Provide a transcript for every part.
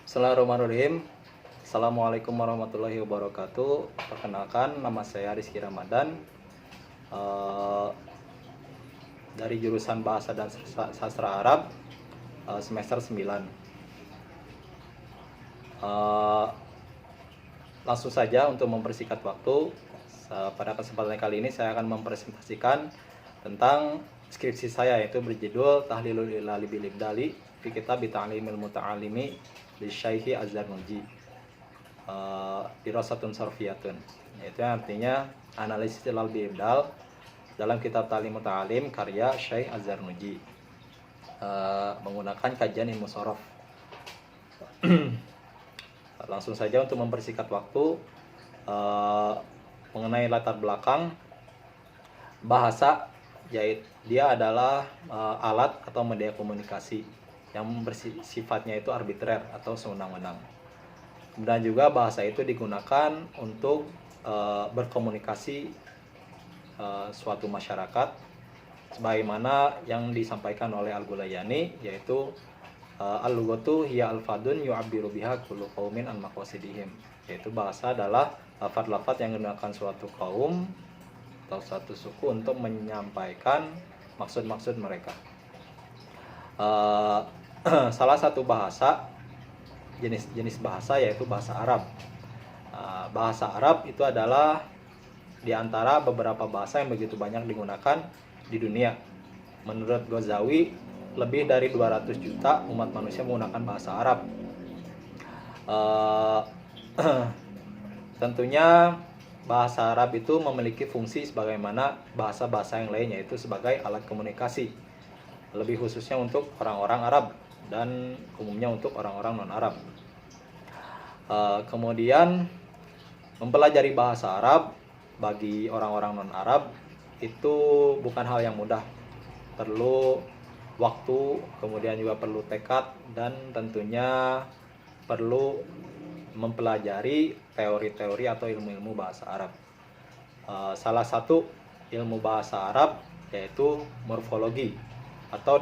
Bismillahirrahmanirrahim. Assalamualaikum warahmatullahi wabarakatuh. Perkenalkan, nama saya Rizky Ramadan, dari jurusan Bahasa dan Sastra Arab, semester 9. Langsung saja untuk mempersingkat waktu, pada kesempatan kali ini saya akan mempresentasikan tentang skripsi saya, yaitu berjudul Tahlilul Ilali bil Ibdali fi Kitab Ta'limil Muta'allimi li Syekh Az-Zarnuji, dirasatun sarfiyatun, yaitu artinya analisis ilal bil ibdal dalam kitab Ta'lim Muta'allim karya Syekh Az-Zarnuji, menggunakan kajian ilmu sorof. Langsung saja untuk mempersingkat waktu, mengenai latar belakang bahasa, yaitu dia adalah alat atau media komunikasi yang bersifatnya itu arbitrer atau sewenang-wenang. Kemudian juga bahasa itu digunakan untuk berkomunikasi suatu masyarakat, sebagaimana yang disampaikan oleh Al-Gulayani, yaitu al-lughatu hiya al-fadun yu'abbiru biha kullu qaumin an maqasidihim, yaitu bahasa adalah lafaz-lafaz yang digunakan suatu kaum atau suatu suku untuk menyampaikan maksud-maksud mereka. Salah satu bahasa, jenis bahasa, yaitu bahasa Arab. Bahasa Arab itu adalah di antara beberapa bahasa yang begitu banyak digunakan di dunia. Menurut Ghazawi, lebih dari 200 juta umat manusia menggunakan bahasa Arab. Tentunya bahasa Arab itu memiliki fungsi sebagaimana bahasa-bahasa yang lain, yaitu sebagai alat komunikasi, lebih khususnya untuk orang-orang Arab dan umumnya untuk orang-orang non-Arab. Kemudian mempelajari bahasa Arab bagi orang-orang non-Arab itu bukan hal yang mudah, perlu waktu, kemudian juga perlu tekad, dan tentunya perlu mempelajari teori-teori atau ilmu-ilmu bahasa Arab. Salah satu ilmu bahasa Arab yaitu morfologi, atau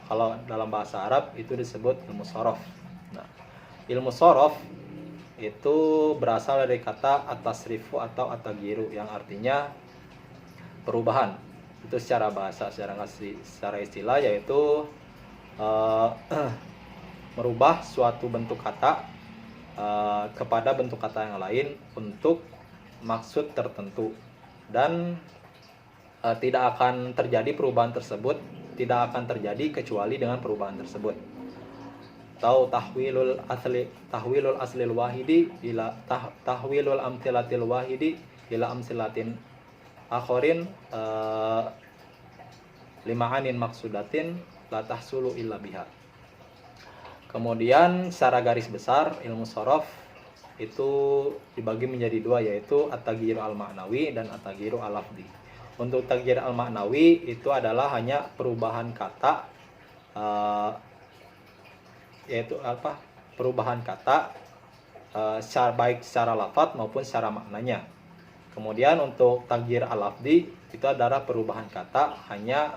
kalau dalam bahasa Arab itu disebut ilmu sorof. Nah, ilmu sorof itu berasal dari kata at-tasrifu atau at-taghyiru, yang artinya perubahan. Itu secara bahasa, secara istilah yaitu merubah suatu bentuk kata kepada bentuk kata yang lain untuk maksud tertentu, dan tidak akan terjadi perubahan tersebut, tidak akan terjadi kecuali dengan perubahan tersebut. Atau tahwilul aslil wahidi ila tahwilul amtilatil wahidi ila amsilatin akhorin lima'anin maksudatin la tahsulu illa biha. Kemudian secara garis besar ilmu sorof itu dibagi menjadi dua, yaitu at-taghyir al-ma'nawi dan at-taghyir al-lafzi. Untuk taghyir al-ma'nawi itu adalah hanya perubahan kata, yaitu perubahan kata baik secara lafaz maupun secara maknanya. Kemudian untuk taghyir al-lafzi itu adalah perubahan kata, hanya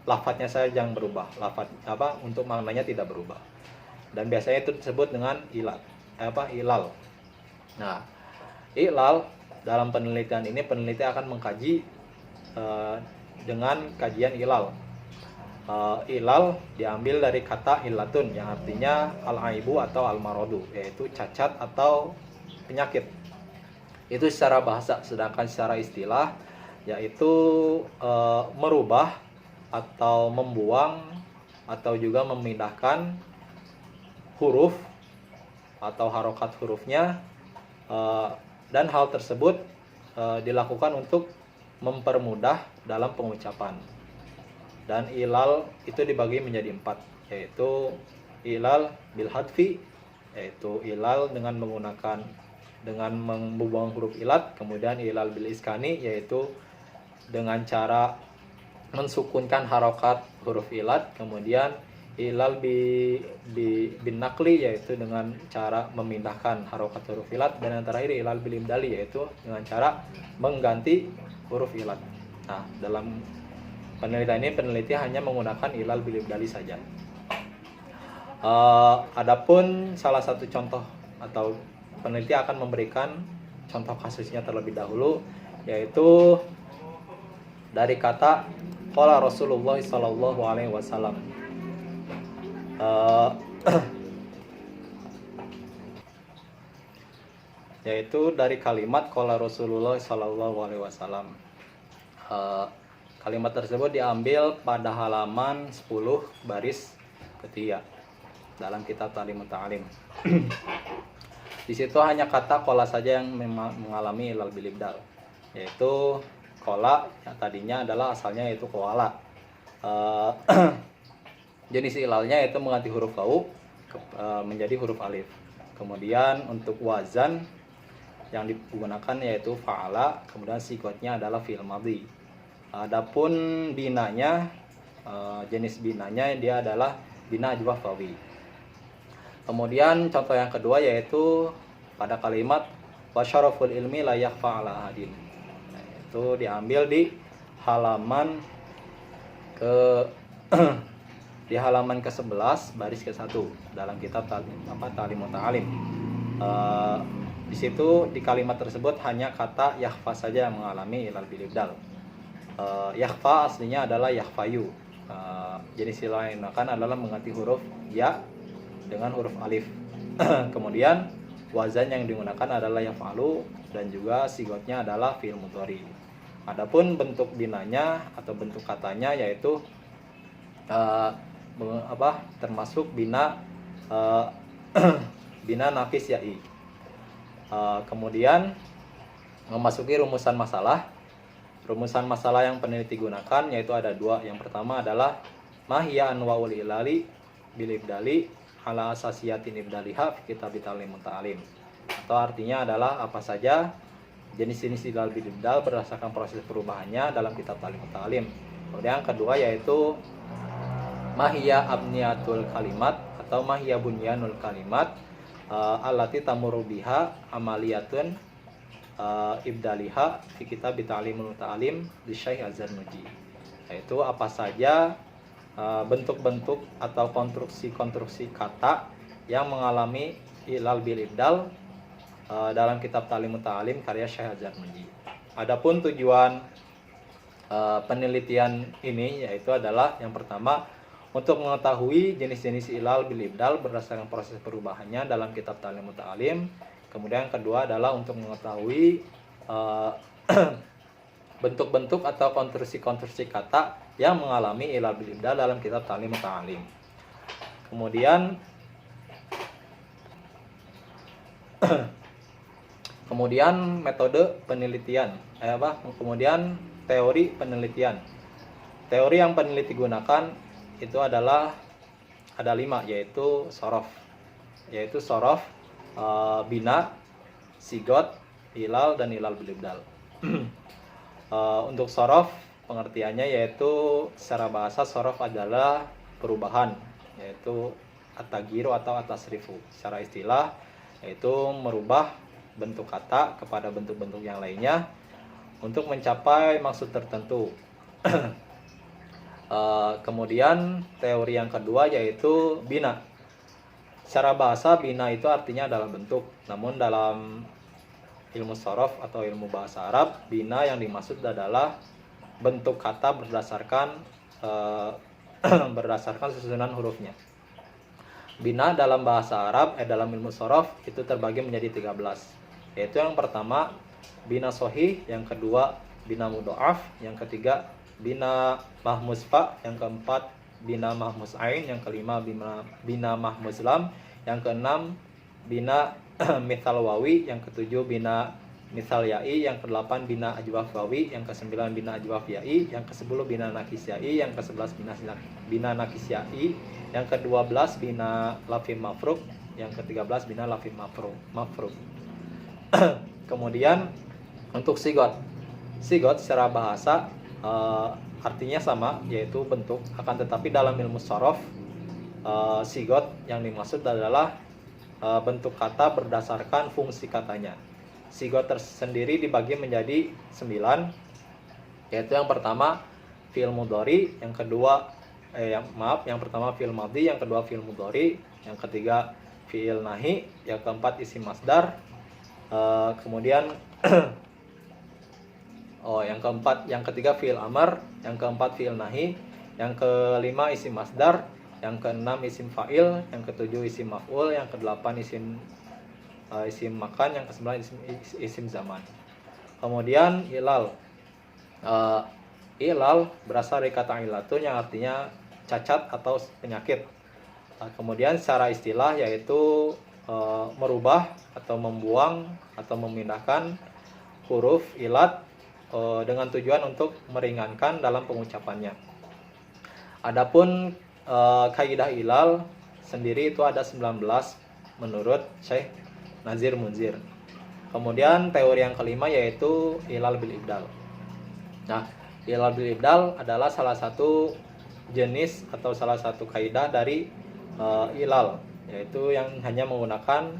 lafadznya saja yang berubah, untuk maknanya tidak berubah. Dan biasanya itu disebut dengan ilal. Nah, ilal dalam penelitian ini, peneliti akan mengkaji dengan kajian ilal. Ilal diambil dari kata illatun, yang artinya al-aibu atau al-marodu, yaitu cacat atau penyakit. Itu secara bahasa. Sedangkan secara istilah yaitu merubah atau membuang atau juga memindahkan huruf atau harokat hurufnya, dan hal tersebut dilakukan untuk mempermudah dalam pengucapan. Dan ilal itu dibagi menjadi 4, yaitu ilal bil hadfi, yaitu ilal dengan membuang huruf ilat. Kemudian ilal bil iskani, yaitu dengan cara mensukunkan harokat huruf ilat. Kemudian ilal bin nakli, yaitu dengan cara memindahkan harokat huruf ilat. Dan yang terakhir ilal bil ibdali, yaitu dengan cara mengganti huruf ilat. Nah, dalam Peneliti hanya menggunakan ilal bil ibdali saja. Adapun salah satu contoh atau peneliti akan memberikan contoh kasusnya terlebih dahulu, yaitu dari kata qala Rasulullah sallallahu alaihi wasallam. Yaitu dari kalimat qala Rasulullah sallallahu alaihi wasallam. Kalimat tersebut diambil pada halaman 10 baris ketiga dalam kitab Ta'limut Ta'lim. Di situ hanya kata qala saja yang mengalami ilal bil ibdal, yaitu qala yang tadinya adalah asalnya yaitu qala. Jenis ilalnya yaitu mengganti huruf wau menjadi huruf alif. Kemudian untuk wazan yang digunakan yaitu fa'ala, kemudian sigotnya adalah fi'il madhi. Adapun binanya, jenis binanya dia adalah bina ajwaf wawi. Kemudian contoh yang kedua yaitu pada kalimat wa syaraful ilmi la yakhfa ala ahadin. Nah, itu diambil di halaman di halaman ke-11 baris ke-1 dalam kitab Ta'limut Ta'lim. Di situ di kalimat tersebut hanya kata yakhfa saja yang mengalami ilal bil ibdal. Yakhfa aslinya adalah yakhfayu. Jenis ilah yang digunakan adalah mengganti huruf ya dengan huruf alif. Kemudian wazan yang digunakan adalah yaf'alu dan juga sigotnya adalah fi'il mudhari. Adapun bentuk binanya atau bentuk katanya yaitu termasuk bina bina nafis ya'i. Kemudian memasuki rumusan masalah. Rumusan masalah yang peneliti gunakan yaitu ada dua. Yang pertama adalah mahiya anwaul ilali bil ibdali ala asasiyatin ibdaliha fi kitab Ta'limut Ta'lim. Atau artinya adalah apa saja jenis-jenis ilal bil ibdal berdasarkan proses perubahannya dalam kitab Ta'limut Ta'lim. Kemudian yang kedua yaitu mahiya abniyatul kalimat atau mahiya bunyanul kalimat allati tamurru biha amaliyatun ibdaliha fi kitab Ta'limut Ta'lim di Syekh Az-Zarnuji. Yaitu apa saja bentuk-bentuk atau konstruksi-konstruksi kata yang mengalami ilal bil ibdal dalam kitab Ta'limut Ta'lim karya Syekh Az-Zarnuji. Adapun tujuan penelitian ini yaitu adalah yang pertama untuk mengetahui jenis-jenis ilal bil ibdal berdasarkan proses perubahannya dalam kitab Ta'limut Ta'lim. Kemudian yang kedua adalah untuk mengetahui bentuk-bentuk atau konstruksi-konstruksi kata yang mengalami ilal bil ibdal dalam kitab Ta'limut Ta'lim. Kemudian metode penelitian, kemudian teori penelitian. Teori yang peneliti gunakan itu adalah ada 5, yaitu sorof, bina, sigot, ilal, dan ilal bil ibdal. Untuk sorof pengertiannya yaitu secara bahasa sorof adalah perubahan, yaitu at-tagyiru atau at-tasrifu. Secara istilah yaitu merubah bentuk kata kepada bentuk-bentuk yang lainnya untuk mencapai maksud tertentu. Kemudian teori yang kedua yaitu bina. Secara bahasa bina itu artinya adalah bentuk. Namun dalam ilmu sorof atau ilmu bahasa Arab, bina yang dimaksud adalah bentuk kata berdasarkan susunan hurufnya. Bina dalam bahasa Arab dalam ilmu sorof itu terbagi menjadi 13. Yaitu yang pertama bina sohih, yang kedua bina mudhoaf, yang ketiga bina mahmuz fa, yang keempat bina mahmuz ain, yang kelima bina mahmuz lam, yang keenam bina mithal wawi, yang ketujuh bina mithal ya'i, yang kedelapan bina ajwaf wawi, yang kesembilan bina ajwaf ya'i, yang kesepuluh bina nakis ya'i, yang kesebelas bina nakis ya'i, yang ke-12 bina lafim mafruk, yang ke-13 bina lafim mafruk. Kemudian untuk sigot secara bahasa artinya sama, yaitu bentuk. Akan tetapi dalam ilmu sorof, sigot yang dimaksud adalah bentuk kata berdasarkan fungsi katanya. Sigot tersendiri dibagi menjadi 9, yaitu yang pertama fi'il mudhari, yang kedua yang pertama fi'il madhi, yang kedua fi'il mudhari, yang ketiga fi'il nahi, yang keempat isim masdar. Kemudian yang ketiga fi'il amar, yang keempat fi'il nahi, yang kelima isim masdar, yang keenam isim fa'il, yang ketujuh isim maf'ul, yang kedelapan isim makan, yang kesembilan isim zaman. Kemudian ilal. Ilal berasal dari kata ilatun yang artinya cacat atau penyakit. Kemudian secara istilah yaitu merubah atau membuang atau memindahkan huruf ilat dengan tujuan untuk meringankan dalam pengucapannya. Adapun kaidah ilal sendiri itu ada 19 menurut Syekh Nazir Munzir. Kemudian teori yang kelima yaitu ilal bil ibdal. Nah, ilal bil ibdal adalah salah satu jenis atau salah satu kaidah dari ilal, yaitu yang hanya menggunakan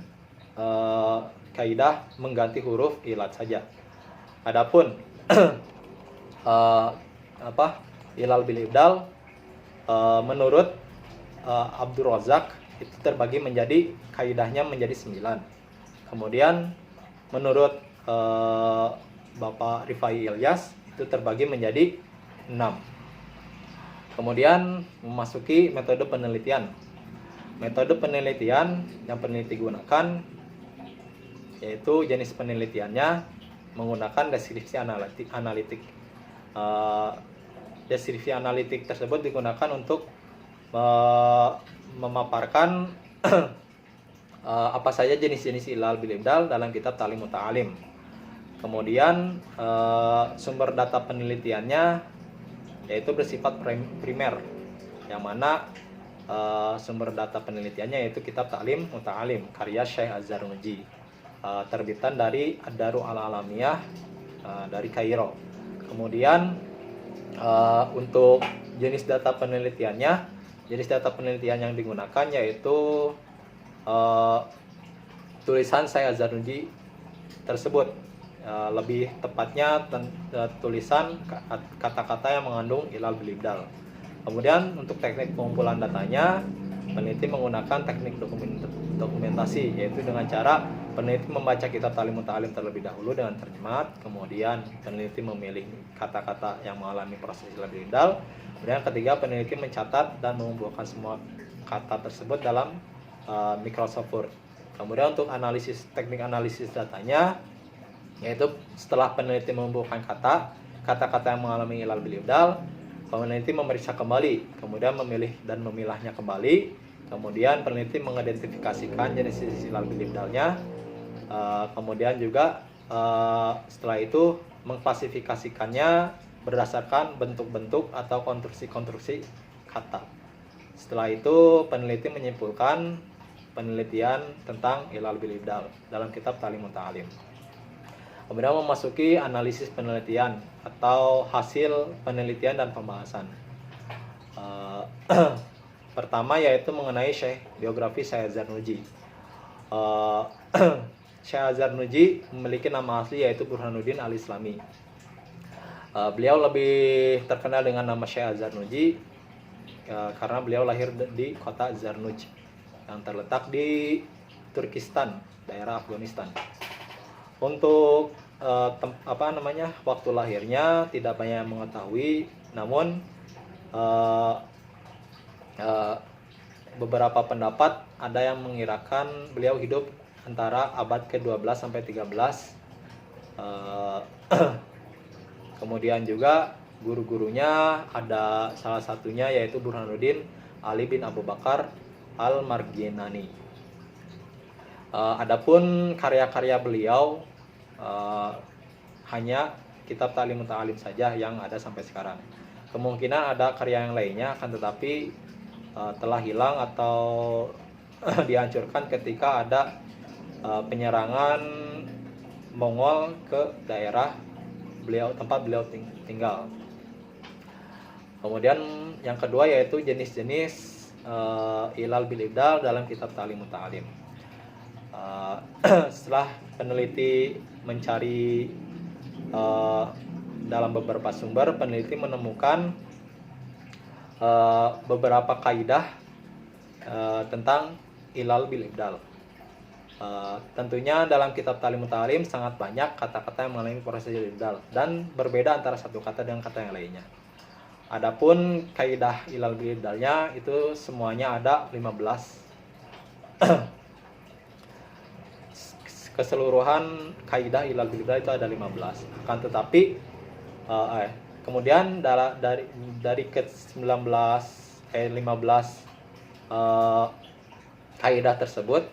kaidah mengganti huruf ilat saja. Adapun ilal bil ibdal menurut Abdul Razak itu terbagi menjadi kaidahnya menjadi 9. Kemudian menurut Bapak Rifai Ilyas itu terbagi menjadi 6. Kemudian memasuki metode penelitian. Metode penelitian yang peneliti gunakan yaitu jenis penelitiannya menggunakan deskripsi analitik. Deskripsi analitik tersebut digunakan untuk memaparkan apa saja jenis-jenis ilal bil ibdal dalam kitab Ta'lim Muta'alim. Kemudian sumber data penelitiannya yaitu bersifat primer, yang mana sumber data penelitiannya yaitu kitab Ta'lim Muta'alim karya Syekh Az-Zarnuji, terbitan dari Ad-Darul Alamiyah dari Kairo. Kemudian untuk jenis data penelitian yang digunakan yaitu tulisan Syekh Az-Zarnuji tersebut. Lebih tepatnya tulisan kata-kata yang mengandung ilal bil ibdal. Kemudian untuk teknik pengumpulan datanya, peneliti menggunakan teknik dokumentasi, yaitu dengan cara peneliti membaca kitab Ta'lim Muta'alim terlebih dahulu dengan terjemahan, kemudian peneliti memilih kata-kata yang mengalami proses ilal bil ibdal. Kemudian ketiga, peneliti mencatat dan mengumpulkan semua kata tersebut dalam Microsoft Word. Kemudian untuk teknik analisis datanya, yaitu setelah peneliti mengumpulkan kata-kata yang mengalami ilal bil ibdal, peneliti memeriksa kembali, kemudian memilih dan memilahnya kembali, kemudian peneliti mengidentifikasikan jenis ilal bil ibdalnya, kemudian juga setelah itu mengklasifikasikannya berdasarkan bentuk-bentuk atau konstruksi-konstruksi kata. Setelah itu peneliti menyimpulkan penelitian tentang ilal bil ibdal dalam kitab Ta'lim Muta'alim. Kemudian memasuki analisis penelitian atau hasil penelitian dan pembahasan. Pertama yaitu mengenai biografi Syekh Az-Zarnuji. Syekh Az-Zarnuji memiliki nama asli yaitu Burhanuddin Al-Islami. Beliau lebih terkenal dengan nama Syekh Az-Zarnuji karena beliau lahir di kota Zarnuj yang terletak di Turkistan, daerah Afghanistan. Untuk waktu lahirnya tidak banyak yang mengetahui, namun beberapa pendapat ada yang mengirakan beliau hidup antara abad ke-12 sampai 13. Kemudian juga guru-gurunya ada salah satunya yaitu Burhanuddin Ali bin Abu Bakar Al-Marginani. Adapun karya-karya beliau hanya kitab Ta'lim Muta'alim saja yang ada sampai sekarang. Kemungkinan ada karya yang lainnya, akan tetapi telah hilang atau dihancurkan ketika ada penyerangan Mongol ke daerah tempat beliau tinggal. Kemudian yang kedua yaitu jenis-jenis ilal bil ibdal dalam kitab Ta'lim Muta'alim. Setelah peneliti mencari dalam beberapa sumber peneliti menemukan beberapa kaidah tentang ilal bil ibdal. Tentunya dalam kitab Ta'lim Ta'lim sangat banyak kata-kata yang mengalami proses ibdal dan berbeda antara satu kata dengan kata yang lainnya. Adapun kaidah ilal bil ibdalnya itu semuanya ada 15. Keseluruhan kaidah ilal bil ibdal itu ada 15. Akan tetapi kemudian dari ke 15 kaidah tersebut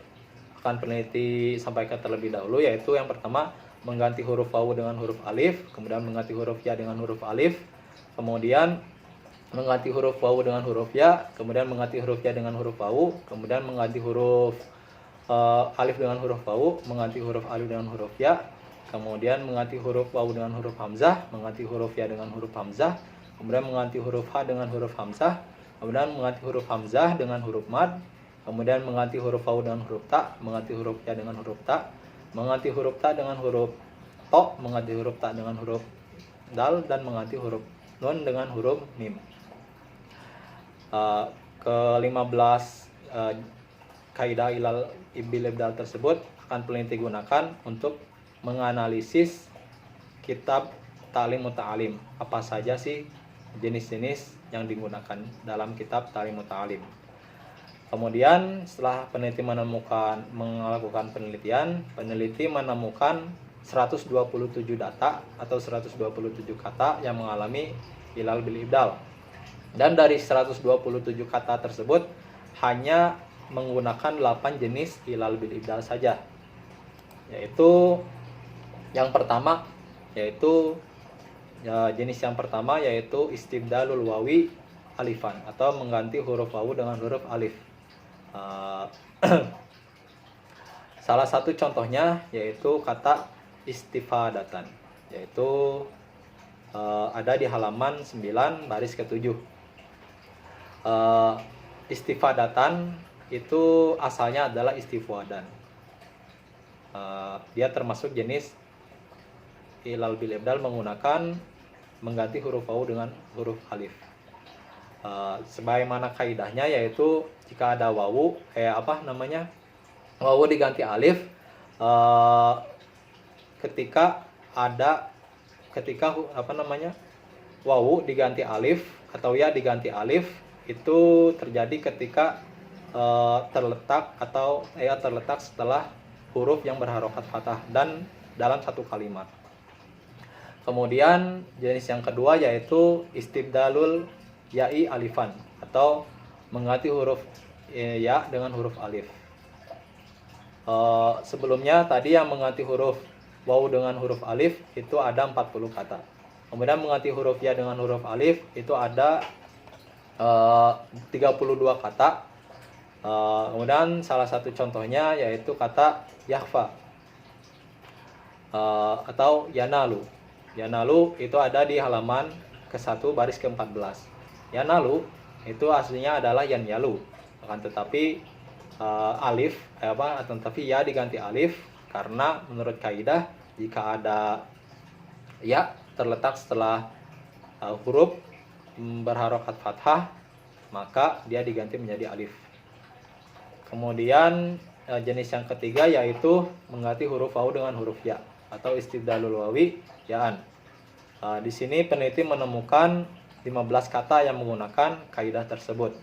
akan peneliti sampaikan terlebih dahulu, yaitu yang pertama mengganti huruf wawu dengan huruf alif, kemudian mengganti huruf ya dengan huruf alif, kemudian mengganti huruf wawu dengan huruf ya, kemudian mengganti huruf ya dengan huruf wawu, kemudian mengganti huruf alif dengan huruf wawu, mengganti huruf alif dengan huruf ya, kemudian mengganti huruf wawu dengan huruf hamzah, mengganti huruf ya dengan huruf hamzah, kemudian mengganti huruf ha dengan huruf hamzah, kemudian mengganti huruf hamzah dengan huruf mad, kemudian mengganti huruf wawu dengan huruf ta, mengganti huruf ya dengan huruf ta, mengganti huruf ta dengan huruf to, mengganti huruf ta dengan huruf dal, dan mengganti huruf nun dengan huruf mim. Ke-15 kaidah ilal bil ibdal tersebut akan peneliti gunakan untuk menganalisis kitab Ta'lim Ta'lim. Apa saja sih jenis-jenis yang digunakan dalam kitab Ta'lim Ta'lim. Kemudian setelah peneliti melakukan penelitian, peneliti menemukan 127 data atau 127 kata yang mengalami ilal bil ibdal. Dan dari 127 kata tersebut hanya menggunakan 8 jenis ilal bil ibdal saja. Yaitu yang pertama jenis yang pertama yaitu istibdalul wawi alifan atau mengganti huruf wawu dengan huruf alif. Salah satu contohnya yaitu kata istifadatan, yaitu ada di halaman 9 baris ke-7. Istifadatan itu asalnya adalah istifadan. Dia termasuk jenis ilal bil ibdal menggunakan mengganti huruf wawu dengan huruf alif. Sebagaimana kaidahnya yaitu jika ada wawu wawu diganti alif ketika wawu diganti alif atau ya diganti alif itu terjadi ketika terletak setelah huruf yang berharokat fathah dan dalam satu kalimat. Kemudian jenis yang kedua yaitu istibdalul ya'i alifan atau mengganti huruf ya dengan huruf alif. Sebelumnya tadi yang mengganti huruf wawu dengan huruf alif itu ada 40 kata. Kemudian mengganti huruf ya dengan huruf alif itu ada 32 kata. Kemudian salah satu contohnya yaitu kata yakhfa atau yanalu. Yanalu itu ada di halaman ke-1 baris ke-14. Yanalu itu aslinya adalah yanyalu. Akan tetapi ya diganti alif karena menurut kaidah jika ada ya terletak setelah huruf berharokat fathah maka dia diganti menjadi alif. Kemudian jenis yang ketiga yaitu mengganti huruf wawu dengan huruf ya atau istibdalul wawi ya'an. Di sini peneliti menemukan 15 kata yang menggunakan kaidah tersebut.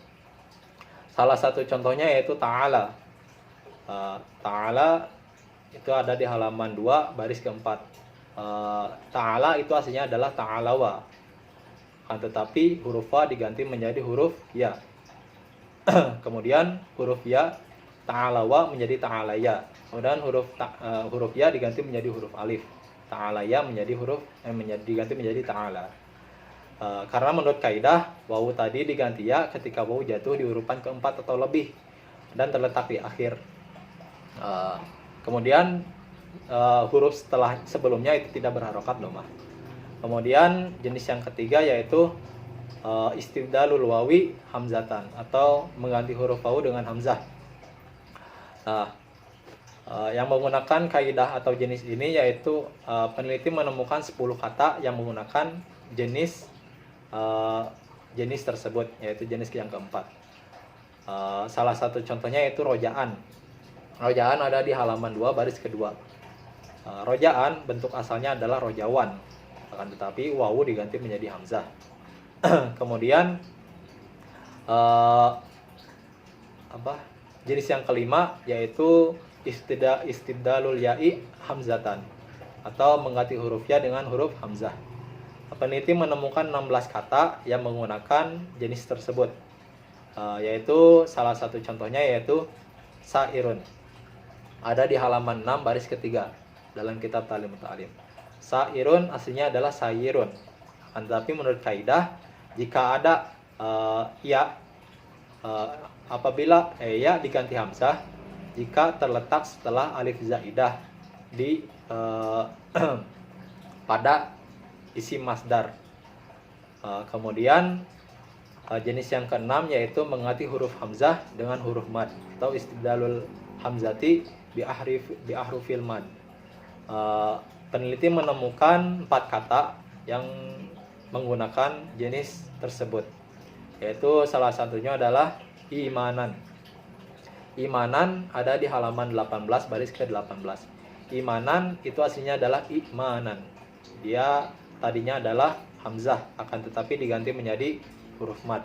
Salah satu contohnya yaitu ta'ala. Ta'ala itu ada di halaman 2 baris ke-4. Ta'ala itu aslinya adalah ta'alawa. Tetapi huruf fa diganti menjadi huruf ya. Kemudian huruf ya ta'alawa menjadi ta'alaya. Kemudian huruf ya diganti menjadi huruf alif. Ta'alaya diganti menjadi ta'ala. Karena menurut kaidah wawu tadi diganti ya ketika wawu jatuh di urutan keempat atau lebih dan terletak di akhir. Kemudian huruf setelah sebelumnya itu tidak berharokat domah. Kemudian jenis yang ketiga yaitu istibdalul wawi hamzatan atau mengganti huruf wawu dengan hamzah. Yang menggunakan kaidah atau jenis ini yaitu peneliti menemukan 10 kata yang menggunakan jenis tersebut, yaitu jenis yang keempat. Salah satu contohnya yaitu rojaan. Rojaan ada di halaman 2 baris kedua. Rojaan bentuk asalnya adalah rojawan, akan tetapi wawu diganti menjadi hamzah. Kemudian jenis yang kelima yaitu istibdalul ya'i hamzatan, atau mengganti huruf ya dengan huruf hamzah. Peneliti menemukan 16 kata yang menggunakan jenis tersebut, yaitu salah satu contohnya yaitu sairun. Ada di halaman 6 baris ketiga dalam kitab Ta'lim Muta'alim. Sairun aslinya adalah sayirun, tetapi menurut kaidah jika ada apabila ya diganti hamzah jika terletak setelah alif zaidah di pada isim masdar. Kemudian jenis yang keenam yaitu mengganti huruf hamzah dengan huruf mad atau istibdalul hamzati bi ahrufil mad. Peneliti menemukan 4 kata yang menggunakan jenis tersebut, yaitu salah satunya adalah imanan. Imanan ada di halaman 18 baris ke-18. Imanan itu aslinya adalah imanan. Dia tadinya adalah hamzah, akan tetapi diganti menjadi huruf mad.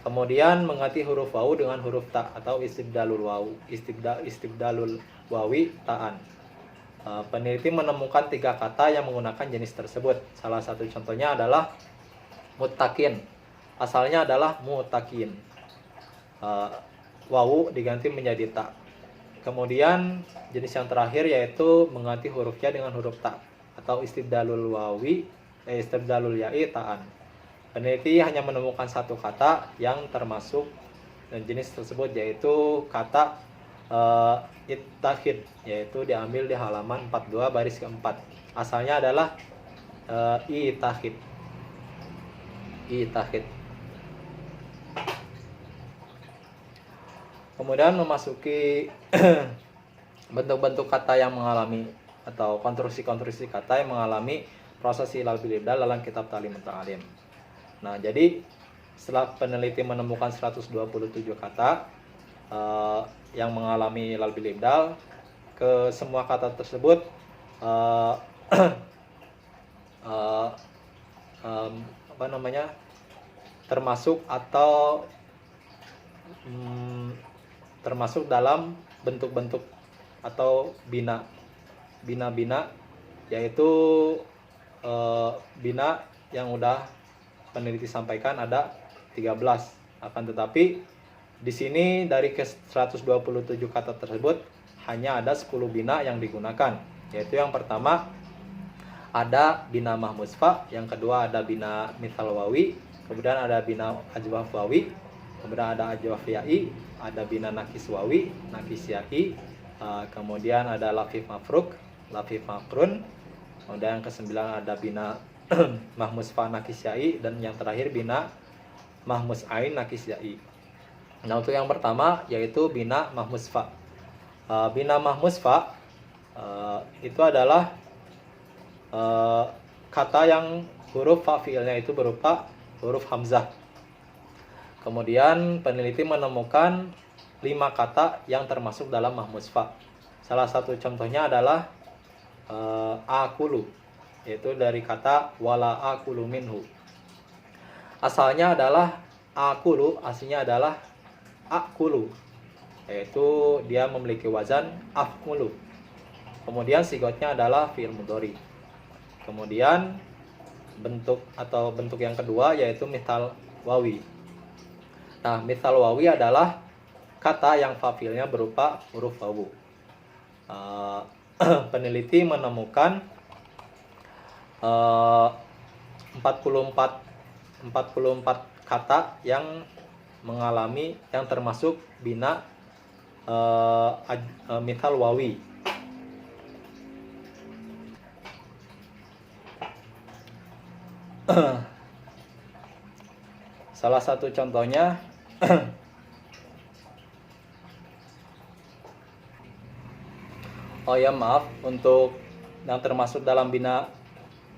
Kemudian mengganti huruf wawu dengan huruf ta atau istibdalul wawi ta'an. Peneliti menemukan 3 kata yang menggunakan jenis tersebut. Salah satu contohnya adalah muttaqin. Asalnya adalah mutakin. Wawu diganti menjadi ta. Kemudian jenis yang terakhir yaitu mengganti hurufnya dengan huruf ta atau istibdalul ya'i ta'an. Peneliti hanya menemukan 1 kata yang termasuk jenis tersebut, yaitu kata ittahid, yaitu diambil di halaman 42 baris ke-4. Asalnya adalah itahid. Kemudian memasuki bentuk-bentuk kata yang mengalami atau konstruksi-konstruksi kata yang mengalami proses ilal bil ibdal dalam kitab Ta'lim Muta'alim. Nah, jadi setelah peneliti menemukan 127 kata yang mengalami ilal bil ibdal, ke semua kata tersebut termasuk dalam bentuk-bentuk atau bina, yaitu bina yang udah peneliti sampaikan ada 13. Akan tetapi di sini dari ke 127 kata tersebut hanya ada 10 bina yang digunakan, yaitu yang pertama ada bina mahmusfa, yang kedua ada bina mithal wawi, kemudian ada bina ajwaf wawi, kemudian ada ajwaf ya'i, ada bina nakis wawi, nakis ya'i, kemudian ada lafif mafruk, lafif makrun, kemudian yang ke-9 ada bina mahmusfa nakis ya'i, dan yang terakhir bina mahmus ain nakis ya'i. Nah, untuk yang pertama yaitu bina mahmusfa. Bina mahmusfa itu adalah kata yang huruf fa fiilnya itu berupa huruf hamzah. Kemudian peneliti menemukan 5 kata yang termasuk dalam mahmusfa. Salah satu contohnya adalah akulu, yaitu dari kata wala akulu minhu. Asalnya adalah akulu, aslinya adalah akulu, yaitu dia memiliki wazan af'ulu. Kemudian sigotnya adalah fi'il mudhari. Kemudian bentuk yang kedua yaitu mithal wawi. Nah, mithal wawi adalah kata yang fa'ilnya berupa huruf wawu. Peneliti menemukan 44 kata yang termasuk bina mithal wawi. Salah satu contohnya Oh ya, maaf, untuk yang termasuk dalam bina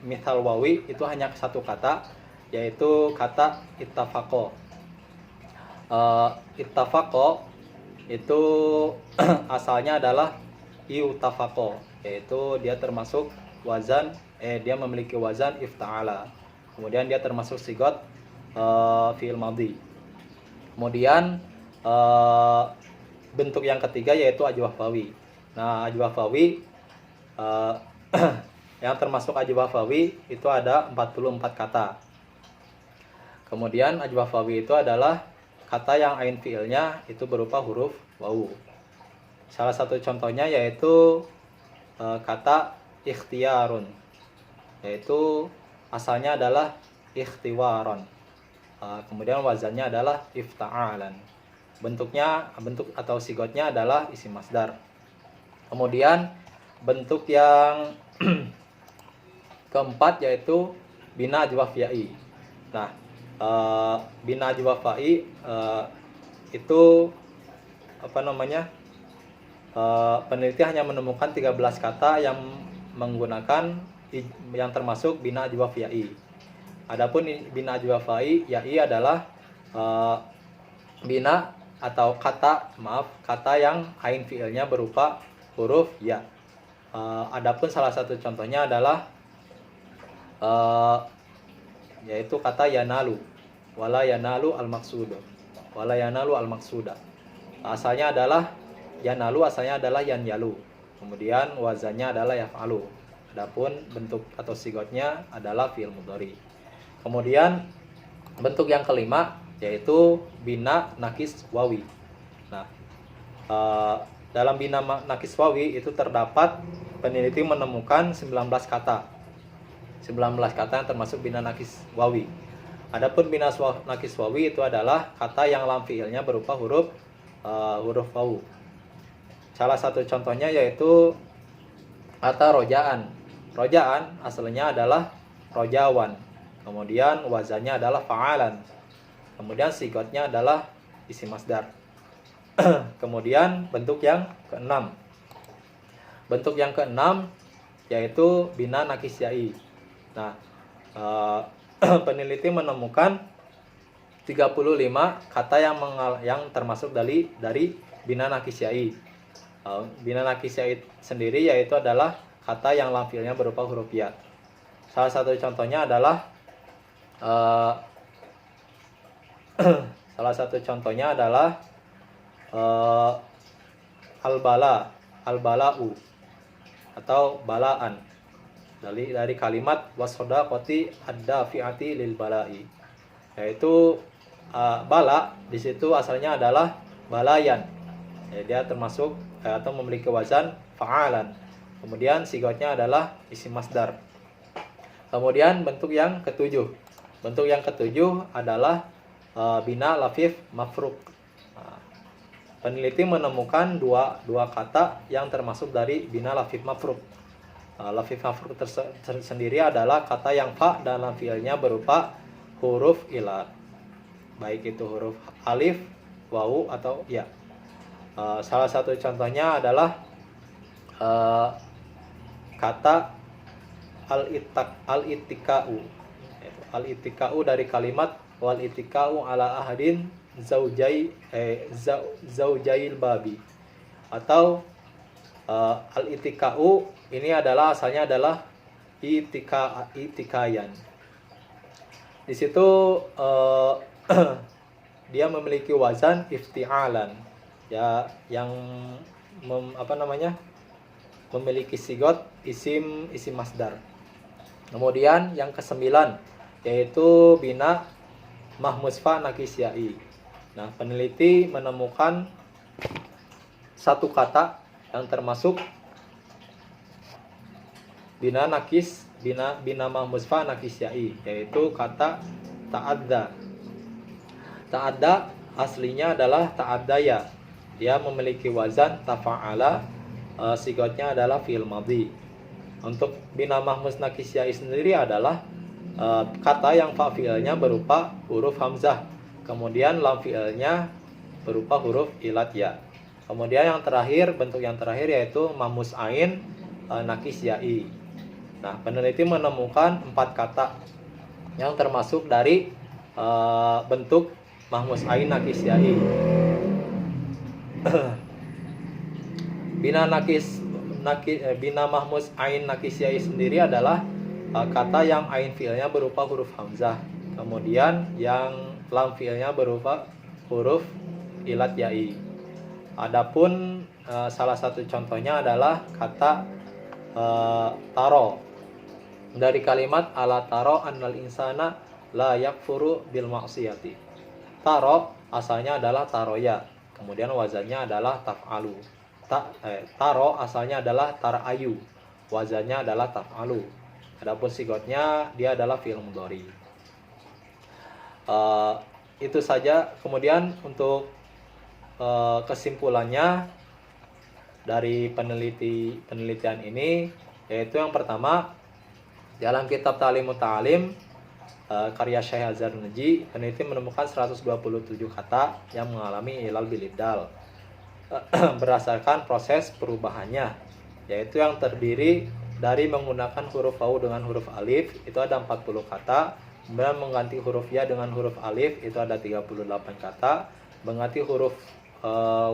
mithal wawi itu hanya satu kata, yaitu kata ittafaqo. Ittafaqo itu asalnya adalah iutafaqo, yaitu dia termasuk wazan dia memiliki wazan ifta'ala. Kemudian dia termasuk sigot fi'il madhi. Kemudian bentuk yang ketiga yaitu ajwafawi. Nah, ajwafawi yang termasuk ajwafawi itu ada 44 kata. Kemudian ajwafawi itu adalah kata yang ain fiilnya itu berupa huruf wawu. Salah satu contohnya yaitu kata ikhtiyarun, yaitu asalnya adalah ikhtiwaron. Kemudian wazannya adalah ifta'alan. Bentuk atau sigotnya adalah isim masdar. Kemudian bentuk yang keempat yaitu bina ajwaf ya'i. Nah, bina ajwaf ya'i itu peneliti hanya menemukan 13 kata yang menggunakan yang termasuk bina ajwaf ya'i. Adapun bina ajwaf ya'i adalah bina atau kata yang ain fiilnya berupa huruf ya. Adapun salah satu contohnya adalah yaitu kata yanalu, wala yanalu al-maqsuda. Asalnya adalah yanalu, asalnya adalah yanyalu. Kemudian wazannya adalah yaf'alu. Adapun bentuk atau sigotnya adalah fi'il mudhari. Kemudian bentuk yang kelima yaitu bina nakis wawi. Nah, dalam bina nakis wawi itu terdapat peneliti menemukan 19 kata. 19 kata yang termasuk bina nakis wawi. Adapun bina nakis wawi itu adalah kata yang lam fiilnya berupa huruf wawu. Salah satu contohnya yaitu kata rojaan. Rojaan asalnya adalah rojawan. Kemudian wazannya adalah fa'alan. Kemudian sigotnya adalah isim masdar. Kemudian bentuk yang keenam. Bentuk yang keenam yaitu bina nakis ya'i. Nah, peneliti menemukan 35 kata yang termasuk dari bina nakis ya'i. Bina nakis ya'i sendiri yaitu adalah kata yang lam fiilnya berupa huruf ya. Salah satu contohnya adalah al-bala'u atau balaan dari kalimat wasodaqati ad-dafi'ati lil bala'i, yaitu bala di situ asalnya adalah balayan. Dia termasuk atau memiliki wazan fa'alan. Kemudian sigotnya adalah isim masdar. Kemudian bentuk yang ketujuh. Bentuk yang ketujuh adalah bina lafif mafruq. Peneliti menemukan dua kata yang termasuk dari bina lafif mafruq. Lafif mafruq tersendiri adalah kata yang fa dalam fiilnya berupa huruf ilat, baik itu huruf alif, wawu atau ya. Salah satu contohnya adalah kata al-ittika'u. Al-ittika'u dari kalimat wal ittika'u ala ahadin zaujail babi, atau al-ittika'u ini asalnya adalah itikayan. Di situ dia memiliki wazan ifti'alan, ya, yang memiliki sigot isim masdar. Kemudian yang kesembilan yaitu bina mahmusfa nakis ya'i. Nah, peneliti menemukan satu kata yang termasuk bina mahmusfa nakis ya'i, yaitu kata ta'adda. Ta'adda aslinya adalah ta'addaya. Dia memiliki wazan tafa'ala, sigotnya adalah fi'il madhi. Untuk bina mahmus nakis ya'i sendiri adalah kata yang fa fi'ilnya berupa huruf hamzah, kemudian lam fi'ilnya berupa huruf ilat ya. Kemudian yang terakhir, bentuk yang terakhir yaitu mahmus ain nakis yai. Nah, peneliti menemukan 4 kata yang termasuk dari bentuk mahmus ain nakis yai. Bina mahmus ain nakis yai sendiri adalah kata yang ain fiilnya berupa huruf hamzah, kemudian yang lam fiilnya berupa huruf ilat yai. Adapun salah satu contohnya adalah kata taro dari kalimat ala taro annal insana la yakfuru bil maksiyati. Taro asalnya adalah taroya, kemudian wazannya adalah taf'alu. Taro asalnya adalah tarayu, wazannya adalah taf'alu. Adapun sigotnya dia adalah fi'il mudhari. Itu saja. Kemudian untuk kesimpulannya dari penelitian ini, yaitu yang pertama, dalam kitab Ta'limut Ta'lim karya Syekh Azhar Naji, peneliti menemukan 127 kata yang mengalami ilal bil ibdal berdasarkan proses perubahannya, yaitu yang terdiri dari menggunakan huruf wawu dengan huruf alif itu ada 40 kata, kemudian mengganti huruf ya dengan huruf alif itu ada 38 kata, mengganti huruf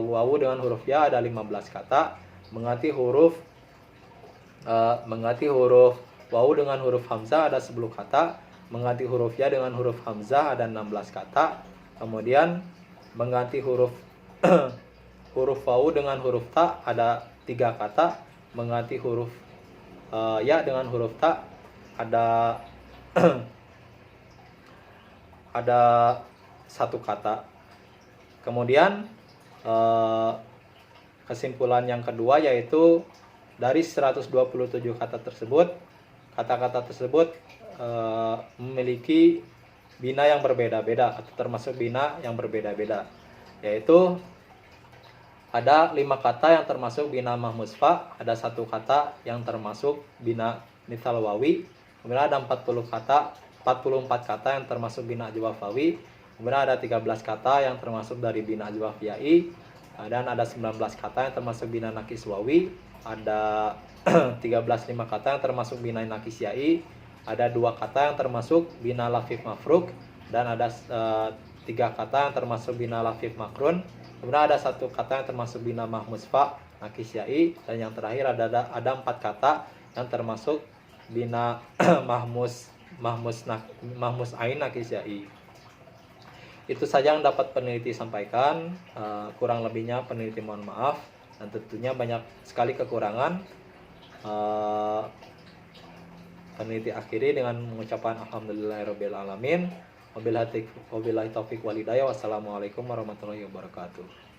wawu dengan huruf ya ada 15 kata, mengganti huruf wawu dengan huruf hamzah ada 10 kata, mengganti huruf ya dengan huruf hamzah ada 16 kata, kemudian mengganti huruf wawu dengan huruf ta ada 3 kata, mengganti huruf ya dengan huruf ta ada ada 1 kata. Kemudian kesimpulan yang kedua yaitu dari 127 kata tersebut, kata-kata tersebut memiliki bina yang berbeda-beda atau termasuk bina yang berbeda-beda, yaitu ada 5 kata yang termasuk bina mahmus fa, ada 1 kata yang termasuk bina nithal wawi, kemudian ada 44 kata yang termasuk bina ajwaf wawi, kemudian ada 13 kata yang termasuk dari bina ajwaf yai, dan ada 19 kata yang termasuk bina nakis wawi, ada 5 kata yang termasuk bina nakis yai, ada 2 kata yang termasuk bina lafif mafruk, dan ada 3 kata yang termasuk bina lafif makrun, kemudian ada 1 kata yang termasuk bina mahmus fa nakis yai, dan yang terakhir ada 4 kata yang termasuk bina mahmus ain nakis yai. Itu saja yang dapat peneliti sampaikan. Kurang lebihnya peneliti mohon maaf, dan tentunya banyak sekali kekurangan. Peneliti akhiri dengan mengucapkan alhamdulillahirabbil alamin. Wabillahi taufik wal hidayah. Wassalamualaikum warahmatullahi wabarakatuh.